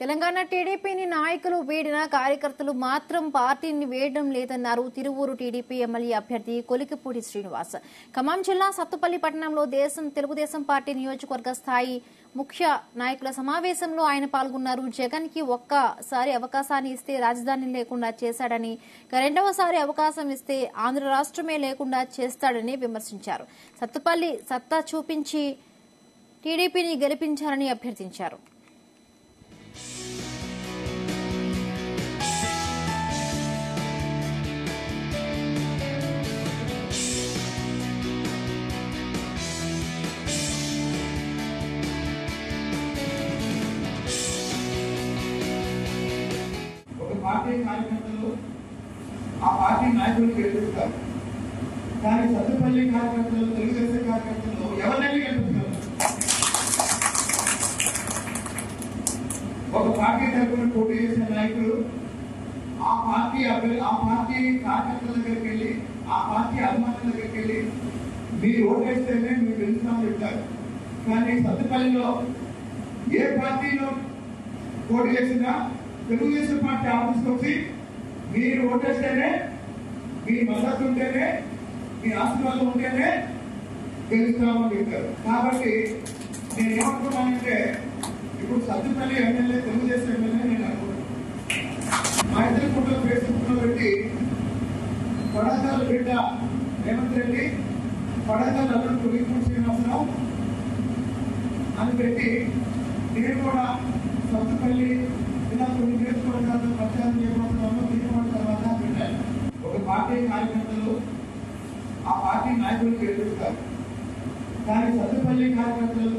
తెలంగాణ టీడీపీని నాయకులు వీడిన కార్యకర్తలు మాత్రం పార్టీని వేయడం లేదన్నారు తిరువూరు టీడీపీ ఎమ్మెల్యే అభ్యర్థి కొలికిపూడి శ్రీనివాస్. ఖమ్మం జిల్లా సత్తుపల్లి పట్టణంలో తెలుగుదేశం పార్టీ నియోజకవర్గ స్థాయి ముఖ్య నాయకుల సమావేశంలో ఆయన పాల్గొన్నారు. జగన్ కి ఒక్కసారి అవకాశాన్ని ఇస్తే రాజధాని లేకుండా చేశాడని, రెండవసారి అవకాశం ఇస్తే ఆంధ్ర రాష్ట్రమే లేకుండా చేస్తాడని విమర్శించారు. సత్తుపల్లి సత్తా చూపించి టీడీపీని గెలిపించాలని అభ్యర్థించారు. పార్టీ కార్యకర్తలు ఆ పార్టీ నాయకులు గెలుపుతారు, కానీ సత్తుపల్లి కార్యకర్తలు తెలుగుదేశం కార్యకర్తలు ఎవరినైనా గెలుపుతారు. ఒక పార్టీ తరఫున పోటీ చేసిన నాయకులు ఆ పార్టీ కార్యకర్తల దగ్గరికి వెళ్ళి, ఆ పార్టీ అభిమానుల దగ్గరికి వెళ్ళి మీరు ఓటేస్తేనే మీరు గెలుస్తామని చెప్తారు. కానీ సత్తుపల్లిలో ఏ పార్టీలో పోటీ చేసినా తెలుగుదేశం పార్టీ ఆఫీస్కి వచ్చి మీరు ఓటేస్తేనే, మీ మద్దతు ఉంటేనే, మీ ఆశీర్వాదం ఉంటేనే గెలుస్తామని చెప్తారు. కాబట్టి నేను ఏమనుకున్నానంటే, ఇప్పుడు సత్తుపల్లి ఎమ్మెల్యే తెలుగుదేశం ఎమ్మెల్యే నేను అనుకుంటున్నాను. మా ఇద్దరు ఫోటో ఫేస్బుక్ లో పెట్టి కొడతాల బిడ్డ రేవంత్ రెడ్డి, కొడతాల అల్లుడు కొలికిపూడి శ్రీనివాసరావు అని పెట్టి నేను కూడా సత్తుపల్లి ఇలా కొన్ని నియోజకవర్గాల్లో ప్రచారం చేయబోతున్నాను. తీర్మానం తర్వాత పెట్టాను. ఒక పార్టీ కార్యకర్తలు ఆ పార్టీ నాయకులు గెలుపుతారు, కానీ సత్తుపల్లి కార్యకర్తలు